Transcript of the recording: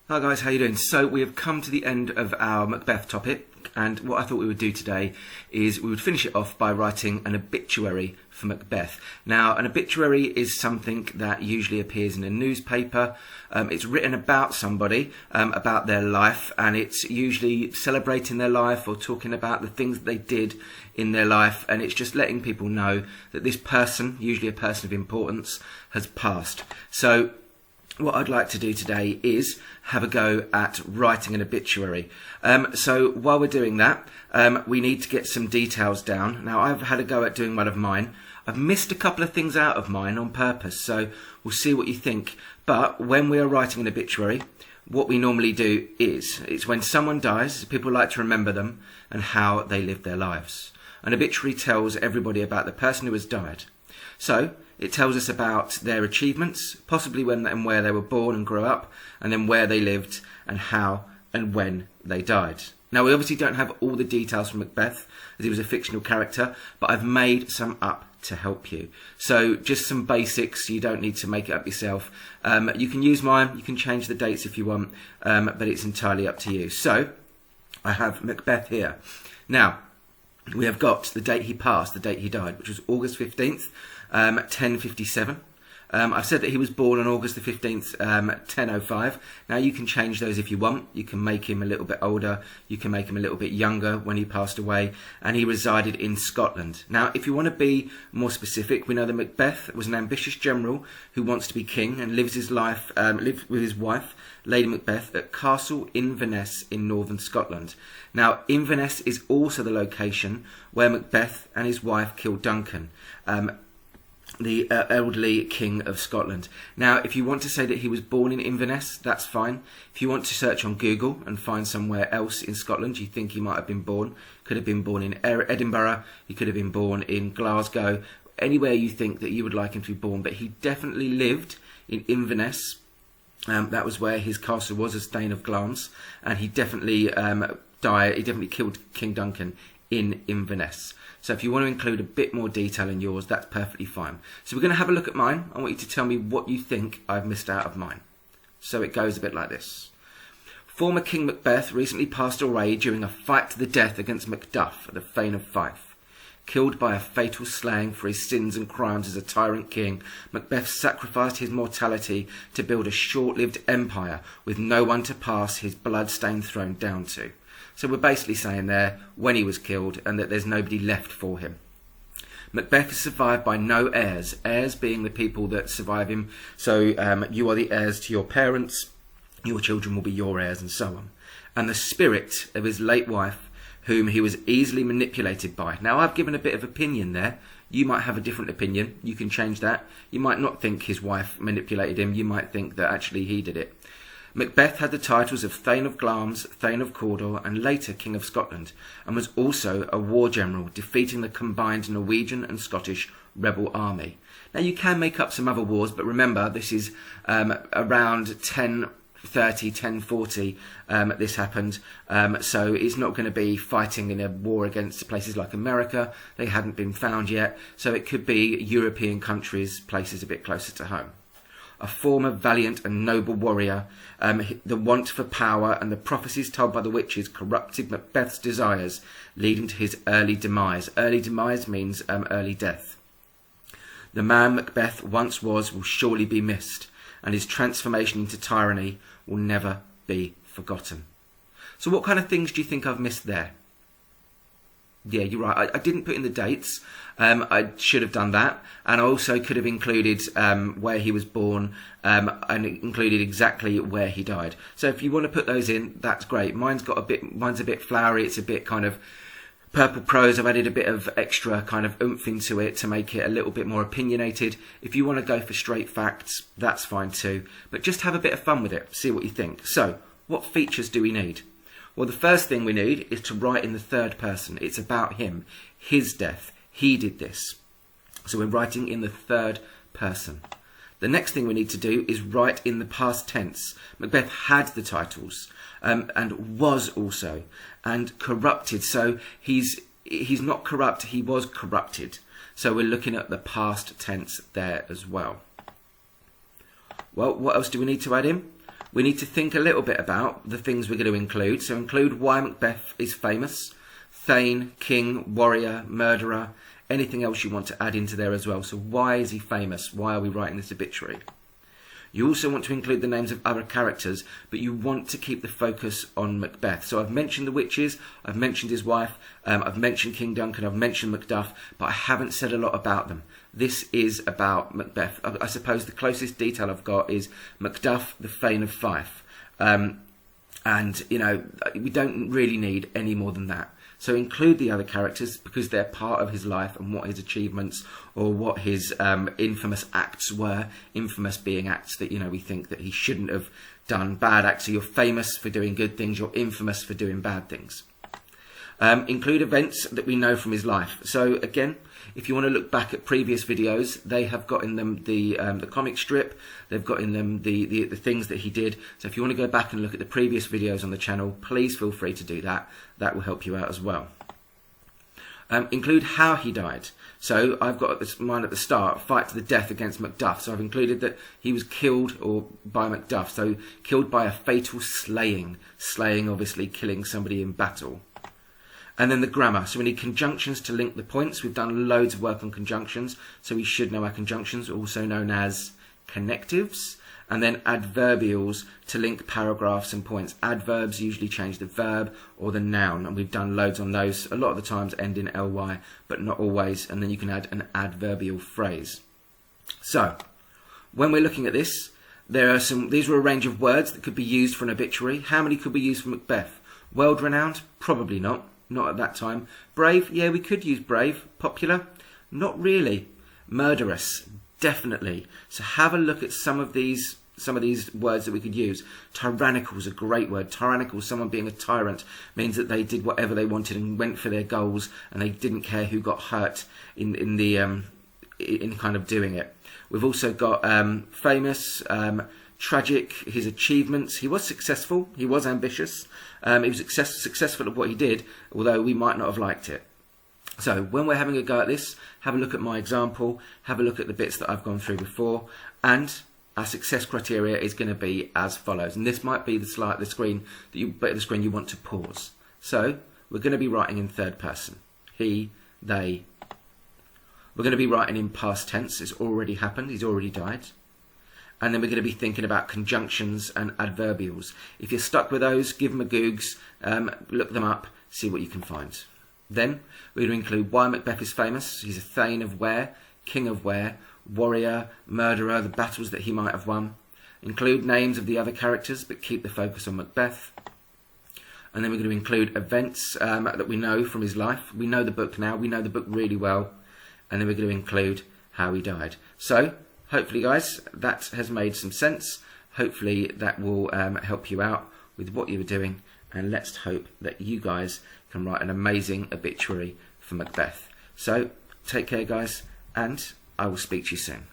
Hi guys, how you doing? So we have come to the end of our Macbeth topic, and what I thought we would do today is we would finish it off by writing an obituary for Macbeth. Now, an obituary is something that usually appears in a newspaper. It's written about somebody, about their life, and it's usually celebrating their life or talking about the things that they did in their life, and it's just letting people know that this person, usually a person of importance, has passed. So what I'd like to do today is have a go at writing an obituary. So while we're doing that, we need to get some details down. Now, I've had a go at doing one of mine. I've missed a couple of things out of mine on purpose, so we'll see what you think. But when we are writing an obituary, what we normally do is, it's when someone dies, people like to remember them and how they lived their lives. An obituary tells everybody about the person who has died. So it tells us about their achievements, possibly when and where they were born and grew up, and then where they lived and how and when they died. Now, we obviously don't have all the details from Macbeth, as he was a fictional character, but I've made some up to help you. So just some basics, you don't need to make it up yourself. You can use mine, you can change the dates if you want, but it's entirely up to you. So I have Macbeth here. Now, we have got the date he passed, the date he died, which was August 15th, 1057. I've said that he was born on August the 15th, 1005. Now, you can change those if you want. You can make him a little bit older. You can make him a little bit younger when he passed away. And he resided in Scotland. Now, if you want to be more specific, we know that Macbeth was an ambitious general who wants to be king and lives his life, lived with his wife, Lady Macbeth, at Castle Inverness in northern Scotland. Now, Inverness is also the location where Macbeth and his wife killed Duncan, the elderly king of Scotland. Now, if you want to say that he was born in Inverness, that's fine. If you want to search on Google and find somewhere else in Scotland you think he might have been born, could have been born in Edinburgh, he could have been born in Glasgow, anywhere you think that you would like him to be born, but he definitely lived in Inverness. That was where his castle was, as Thane of Glamis, and he definitely he definitely killed King Duncan in Inverness. So if you want to include a bit more detail in yours, that's perfectly fine. So we're going to have a look at mine. I want you to tell me what you think I've missed out of mine. So it goes a bit like this. Former King Macbeth recently passed away during a fight to the death against Macduff at the Fane of Fife. Killed by a fatal slaying for his sins and crimes as a tyrant king, Macbeth sacrificed his mortality to build a short-lived empire with no one to pass his blood-stained throne down to. So we're basically saying there when he was killed and that there's nobody left for him. Macbeth is survived by no heirs, heirs being the people that survive him. So you are the heirs to your parents, your children will be your heirs, and so on. And the spirit of his late wife, whom he was easily manipulated by. Now, I've given a bit of opinion there. You might have a different opinion. You can change that. You might not think his wife manipulated him. You might think that actually he did it. Macbeth had the titles of Thane of Glamis, Thane of Cawdor, and later King of Scotland, and was also a war general, defeating the combined Norwegian and Scottish rebel army. Now, you can make up some other wars, but remember, this is around 1030, 1040 this happened, so it's not going to be fighting in a war against places like America. They hadn't been found yet, so it could be European countries, places a bit closer to home. A former valiant and noble warrior, the want for power and the prophecies told by the witches corrupted Macbeth's desires, leading to his early demise. Early demise means early death. The man Macbeth once was will surely be missed, and his transformation into tyranny will never be forgotten. So what kind of things do you think I've missed there? Yeah, you're right. I didn't put in the dates. I should have done that. And I also could have included where he was born and included exactly where he died. So if you want to put those in, that's great. Mine's a bit flowery. It's a bit kind of purple prose. I've added a bit of extra kind of oomph into it to make it a little bit more opinionated. If you want to go for straight facts, that's fine too. But just have a bit of fun with it. See what you think. So, what features do we need? Well, the first thing we need is to write in the third person. It's about him, his death. He did this. So we're writing in the third person. The next thing we need to do is write in the past tense. Macbeth had the titles and was also, and corrupted. So he's not corrupt, he was corrupted. So we're looking at the past tense there as well. Well, what else do we need to add in? We need to think a little bit about the things we're going to include. So include why Macbeth is famous, Thane, king, warrior, murderer, anything else you want to add into there as well. So why is he famous? Why are we writing this obituary? You also want to include the names of other characters, but you want to keep the focus on Macbeth. So I've mentioned the witches, I've mentioned his wife, I've mentioned King Duncan, I've mentioned Macduff, but I haven't said a lot about them. This is about Macbeth. I suppose the closest detail I've got is Macduff, the Thane of Fife. And, you know, we don't really need any more than that. So include the other characters because they're part of his life and what his achievements or what his infamous acts were. Infamous being acts that, you know, we think that he shouldn't have done. Bad acts. So you're famous for doing good things. You're infamous for doing bad things. Include events that we know from his life. So again, if you want to look back at previous videos, they have got in them the comic strip. They've got in them the things that he did. So if you want to go back and look at the previous videos on the channel, please feel free to do that. That will help you out as well. Include how he died. So I've got this mine at the start, fight to the death against Macduff. So I've included that he was killed by Macduff. So killed by a fatal slaying. Slaying, obviously, killing somebody in battle. And then the grammar. So we need conjunctions to link the points. We've done loads of work on conjunctions, so we should know our conjunctions, also known as connectives. And then adverbials to link paragraphs and points. Adverbs usually change the verb or the noun, and we've done loads on those. A lot of the times end in ly, but not always. And then you can add an adverbial phrase. So, when we're looking at this, these were a range of words that could be used for an obituary. How many could we use for Macbeth? World-renowned? Probably not. Not at that time. Brave? Yeah, we could use brave. Popular? Not really. Murderous? Definitely. So have a look at some of these words that we could use. Tyrannical is a great word. Tyrannical, someone being a tyrant, means that they did whatever they wanted and went for their goals, and they didn't care who got hurt in kind of doing it. We've also got famous, tragic, his achievements. He was successful. He was ambitious. He was successful at what he did, although we might not have liked it. So when we're having a go at this, have a look at my example, have a look at the bits that I've gone through before, and our success criteria is going to be as follows. And this might be the screen you want to pause. So we're going to be writing in third person. He, they. We're going to be writing in past tense. It's already happened. He's already died. And then we're going to be thinking about conjunctions and adverbials. If you're stuck with those, give them a Googs, look them up, see what you can find. Then we're going to include why Macbeth is famous. He's a Thane of where, king of where, warrior, murderer, the battles that he might have won. Include names of the other characters, but keep the focus on Macbeth. And then we're going to include events that we know from his life. We know the book now. We know the book really well. And then we're going to include how he died. So, hopefully, guys, that has made some sense. Hopefully, that will help you out with what you were doing. And let's hope that you guys can write an amazing obituary for Macbeth. So, take care, guys, and I will speak to you soon.